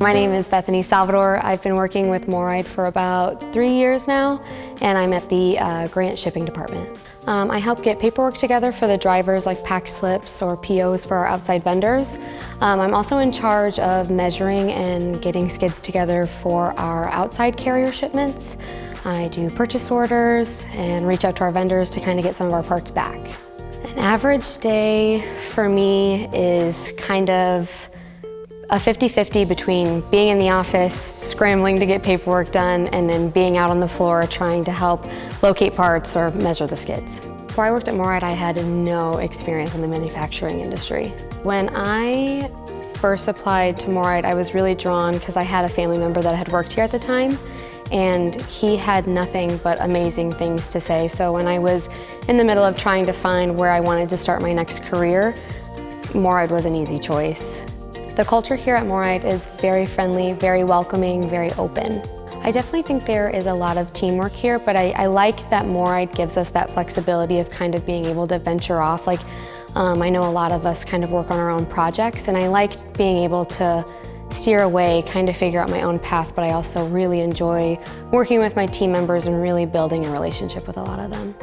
My name is Bethany Salvador. I've been working with MORryde for about 3 years now, and I'm at the grant shipping department. I help get paperwork together for the drivers, like pack slips or POs for our outside vendors. I'm also in charge of measuring and getting skids together for our outside carrier shipments. I do purchase orders and reach out to our vendors to kind of get some of our parts back. An average day for me is kind of a 50-50 between being in the office, scrambling to get paperwork done, and then being out on the floor trying to help locate parts or measure the skids. Before I worked at MORryde, I had no experience in the manufacturing industry. When I first applied to MORryde, I was really drawn because I had a family member that had worked here at the time, and he had nothing but amazing things to say. So when I was in the middle of trying to find where I wanted to start my next career, MORryde was an easy choice. The culture here at MORryde is very friendly, very welcoming, very open. I definitely think there is a lot of teamwork here, but I like that MORryde gives us that flexibility of kind of being able to venture off. Like, I know a lot of us kind of work on our own projects, and I liked being able to steer away, kind of figure out my own path, but I also really enjoy working with my team members and really building a relationship with a lot of them.